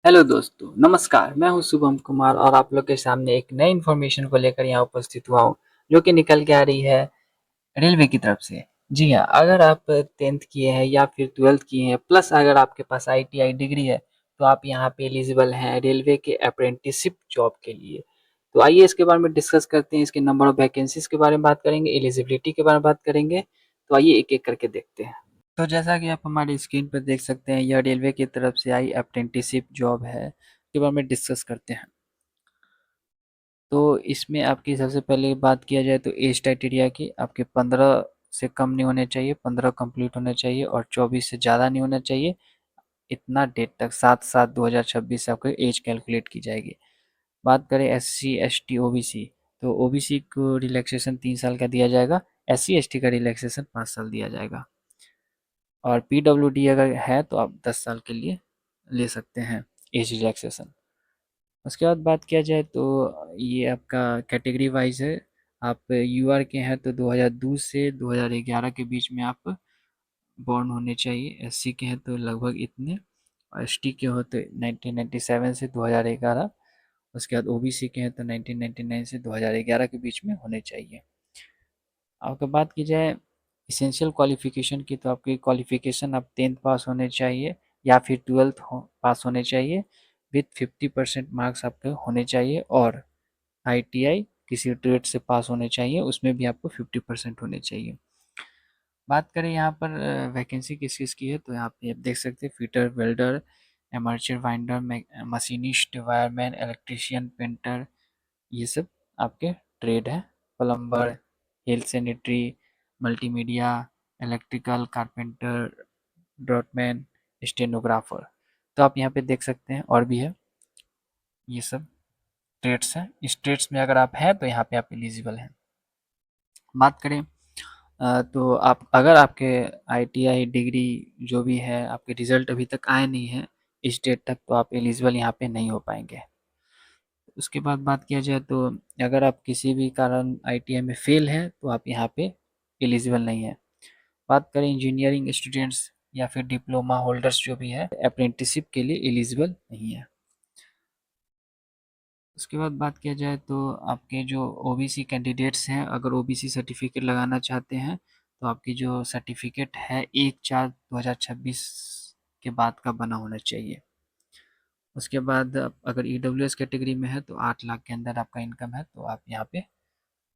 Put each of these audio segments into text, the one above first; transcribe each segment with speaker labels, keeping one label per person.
Speaker 1: Hello दोस्तों, नमस्कार। मैं हूं शुभम कुमार और आप लोग के सामने एक नई इन्फॉर्मेशन को लेकर यहाँ उपस्थित हुआ हूं, जो कि निकल के आ रही है रेलवे की तरफ से। जी हाँ, अगर आप 10th किए हैं या फिर 12th किए हैं, प्लस अगर आपके पास आईटीआई डिग्री है, तो आप यहाँ पे एलिजिबल हैं रेलवे के अप्रेंटिसशिप जॉब के लिए। तो आइए इसके बारे में डिस्कस करते हैं। इसके नंबर ऑफ वैकेंसीज के बारे में बात करेंगे, एलिजिबिलिटी के बारे में बात करेंगे। तो आइए एक एक करके देखते हैं। तो जैसा कि आप हमारी स्क्रीन पर देख सकते हैं, यह रेलवे की तरफ से आई अप्रेंटिसशिप जॉब है, के बारे में डिस्कस करते हैं। तो इसमें आपकी सबसे पहले बात किया जाए तो एज क्राइटेरिया की, आपके 15 से कम नहीं होने चाहिए, 15 कंप्लीट होने चाहिए और 24 से ज़्यादा नहीं होना चाहिए। इतना डेट तक 7/7/2026 से आपको एज कैलकुलेट की जाएगी। बात करें SC ST OBC, तो OBC को रिलैक्सेशन 3 साल का दिया जाएगा, SC ST का रिलैक्सेशन 5 साल दिया जाएगा। और PWD अगर है तो आप 10 साल के लिए ले सकते हैं एज रिलैक्सेशन। उसके बाद बात किया जाए तो ये आपका कैटेगरी वाइज है। आप UR के हैं तो 2002 से 2011 के बीच में आप बॉर्न होने चाहिए। SC के हैं तो लगभग इतने, और ST के हो तो 1997 से 2011। उसके बाद OBC के हैं तो 1999 से 2011 के बीच में होने चाहिए। अगर बात की जाए इसेंशियल क्वालिफिकेशन की, तो आपकी क्वालिफिकेशन आप 10th पास होने चाहिए या फिर 12th पास होने चाहिए विथ 50% मार्क्स आपके होने चाहिए, और ITI किसी ट्रेड से पास होने चाहिए, उसमें भी आपको 50% होने चाहिए। बात करें यहाँ पर वैकेंसी किस किस की है, तो यहाँ पे आप देख सकते हैं fitter, welder, armature winder, machinist, wireman, electrician, painter, ये सब आपके ट्रेड है। Plumber, health sanitary, multimedia, electrical, carpenter, draughtsman, stenographer. तो आप यहाँ पे देख सकते हैं और भी है, ये सब ट्रेड्स हैं। इस ट्रेड्स में अगर आप हैं तो यहाँ पे आप एलिजिबल हैं। बात करें तो आप अगर आपके ITI डिग्री जो भी है, आपके रिजल्ट अभी तक आए नहीं है इस डेट तक, तो आप एलिजिबल यहाँ पे नहीं हो पाएंगे। उसके बाद बात किया जाए तो अगर आप किसी भी कारण ITI में फेल हैं तो आप यहाँ पे एलिजिबल नहीं है। बात करें इंजीनियरिंग स्टूडेंट्स या फिर डिप्लोमा होल्डर्स जो भी है, अप्रेंटिसशिप के लिए एलिजिबल नहीं है। उसके बाद बात किया जाए तो आपके जो OBC कैंडिडेट्स हैं, अगर OBC सर्टिफिकेट लगाना चाहते हैं तो आपकी जो सर्टिफिकेट है 1/4/2026 के बाद का बना होना चाहिए। उसके बाद अगर EWS कैटेगरी में है तो 8 लाख के अंदर आपका इनकम है तो आप यहाँ पे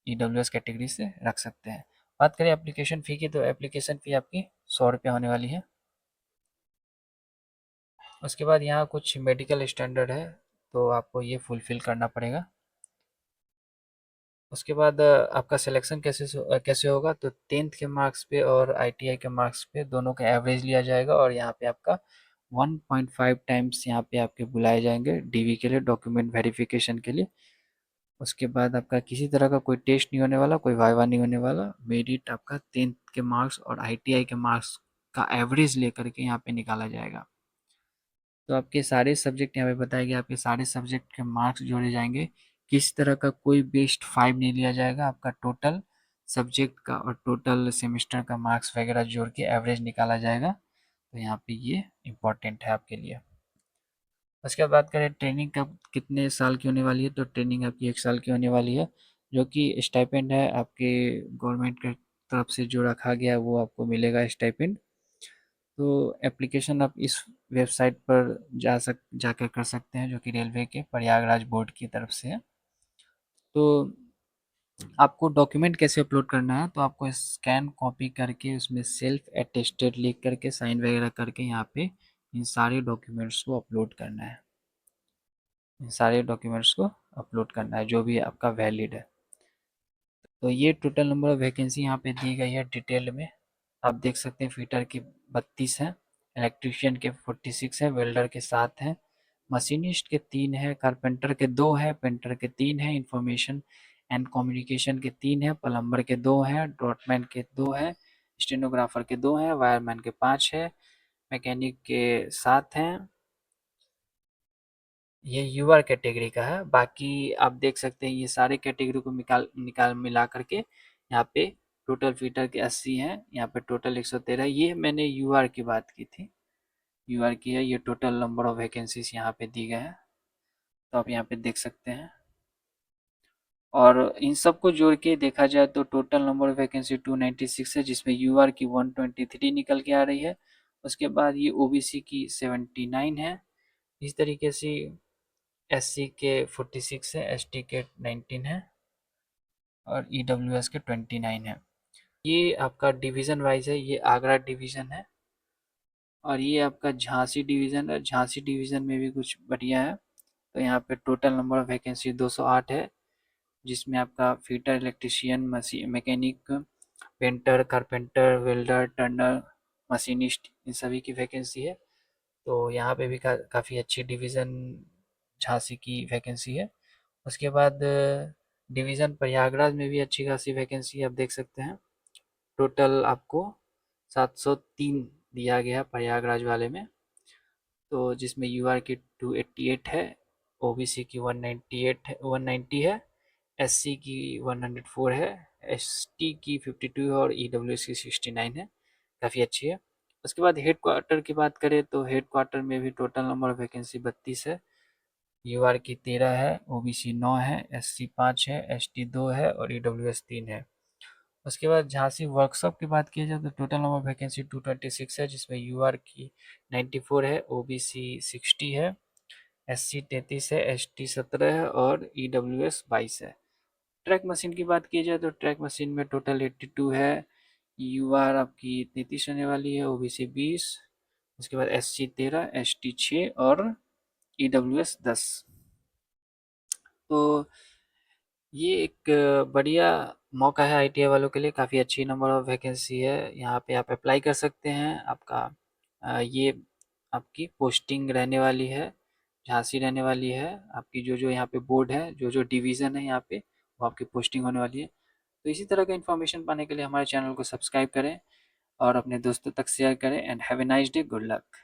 Speaker 1: EWS कैटेगरी से रख सकते हैं। बात करें एप्लीकेशन फ़ी की, तो एप्लीकेशन फ़ी आपकी 100 रुपये होने वाली है। उसके बाद यहाँ कुछ मेडिकल स्टैंडर्ड है, तो आपको ये फुलफ़िल करना पड़ेगा। उसके बाद आपका सिलेक्शन कैसे होगा, तो 10th के मार्क्स पे और ITI के मार्क्स पे दोनों का एवरेज लिया जाएगा, और यहाँ पे आपका 1.5 टाइम्स यहाँ पे आपके बुलाए जाएंगे DV के लिए, डॉक्यूमेंट वेरिफिकेशन के लिए। उसके बाद आपका किसी तरह का कोई टेस्ट नहीं होने वाला, कोई वाइवा नहीं होने वाला। मेरिट आपका 10th के मार्क्स और ITI के मार्क्स का एवरेज लेकर के यहाँ पे निकाला जाएगा। तो आपके सारे सब्जेक्ट यहाँ पे बताया गया, आपके सारे सब्जेक्ट के मार्क्स जोड़े जाएंगे। किस तरह का कोई बेस्ट 5 नहीं लिया जाएगा, आपका टोटल सब्जेक्ट का और टोटल सेमेस्टर का मार्क्स वगैरह जोड़ के एवरेज निकाला जाएगा। तो यहाँ पे ये इम्पोर्टेंट है आपके लिए। उसके बाद बात करें ट्रेनिंग कब कितने साल की होने वाली है, तो ट्रेनिंग आपकी 1 साल की होने वाली है, जो कि स्टाइपेंड है आपके गवर्नमेंट के तरफ से जो रखा गया है वो आपको मिलेगा स्टाइपेंड। तो एप्लीकेशन आप इस वेबसाइट पर जाकर कर सकते हैं, जो कि रेलवे के प्रयागराज बोर्ड की तरफ से है। तो आपको डॉक्यूमेंट कैसे अपलोड करना है, तो आपको स्कैन कॉपी करके उसमें सेल्फ अटेस्टेड लिख करके साइन वगैरह करके यहाँ पे इन सारे डॉक्यूमेंट्स को अपलोड करना है। इन सारे डॉक्यूमेंट्स को अपलोड करना है जो भी आपका वैलिड है। तो ये टोटल नंबर ऑफ वैकेंसी यहाँ पे दी गई है डिटेल में। आप देख सकते हैं फिटर की 32 हैं, इलेक्ट्रीशियन के 46 है, वेल्डर के 7 हैं, मशीनिस्ट के 3 है, कारपेंटर के 2 है, पेंटर के 3 है, इंफॉर्मेशन एंड कम्युनिकेशन के 3 है, प्लम्बर के 2 हैं, ड्रॉटमैन के 2 हैं, स्टेनोग्राफर के 2 हैं, वायरमैन के 5 है, मैकेनिक के 7 हैं। ये यूआर कैटेगरी का है। बाकी आप देख सकते हैं ये सारे कैटेगरी को निकाल निकाल मिला करके यहाँ पे टोटल फीटर के 80 हैं, यहाँ पे टोटल 113। ये मैंने यूआर की बात की थी, यूआर की है। ये टोटल नंबर ऑफ वैकेंसीज यहाँ पे दी गए हैं, तो आप यहाँ पे देख सकते हैं। और इन सबको जोड़ के देखा जाए तो टोटल नंबर ऑफ वैकेंसी 296 है, जिसमें यूआर की 123 निकल के आ रही है। उसके बाद ये ओबीसी की 79 है। इस तरीके से एससी के 46 है, एसटी के 19 है और ईडब्ल्यूएस के 29 है। ये आपका डिवीज़न वाइज है। ये आगरा डिवीज़न है और ये आपका झांसी डिवीज़न है। झांसी डिवीज़न में भी कुछ बढ़िया है। तो यहाँ पे टोटल नंबर ऑफ वैकेंसी 208 है, जिसमें आपका fitter, electrician, mechanic, painter, carpenter, welder, turner, machinist, इन सभी की वैकेंसी है। तो यहाँ पे भी काफ़ी अच्छी डिवीज़न झांसी की वैकेंसी है। उसके बाद डिवीज़न प्रयागराज में भी अच्छी खासी वैकेंसी आप देख सकते हैं। टोटल आपको 703 दिया गया प्रयागराज वाले में, तो जिसमें यूआर की 288 है, ओबीसी की 198 है, 190 है, एससी की 104 है, एसटी की 52 है और ईडब्ल्यूएस की 69 है। काफ़ी अच्छी है। उसके बाद हेड क्वार्टर की बात करें तो हेड क्वार्टर में भी टोटल नंबर ऑफ वैकेंसी 32 है। यूआर की 13 है, ओबीसी 9 है, एससी 5 है, एसटी 2 है और ईडब्ल्यूएस 3 है। उसके बाद झांसी वर्कशॉप की बात की जाए तो टोटल नंबर वैकेंसी 226 है, जिसमें यूआर की 94 है, ओबीसी 60 है, एससी 33 है, एसटी 17 है और ईडब्ल्यूएस 22 है। ट्रैक मशीन की बात की जाए तो ट्रैक मशीन में टोटल 82 है। यूआर आपकी 33 रहने वाली है, ओबीसी 20, उसके बाद एससी 13, एसटी 6 और ईडब्ल्यूएस 10। तो ये एक बढ़िया मौका है आईटीआई वालों के लिए। काफ़ी अच्छी नंबर ऑफ वैकेंसी है, यहाँ पे आप अप्लाई कर सकते हैं। आपका ये आपकी पोस्टिंग रहने वाली है, झांसी रहने वाली है। आपकी जो जो यहाँ पे बोर्ड है, जो जो डिवीज़न है यहाँ पे, वो आपकी पोस्टिंग होने वाली है। तो इसी तरह का इन्फॉर्मेशन पाने के लिए हमारे चैनल को सब्सक्राइब करें और अपने दोस्तों तक शेयर करें। And have a nice day, good luck.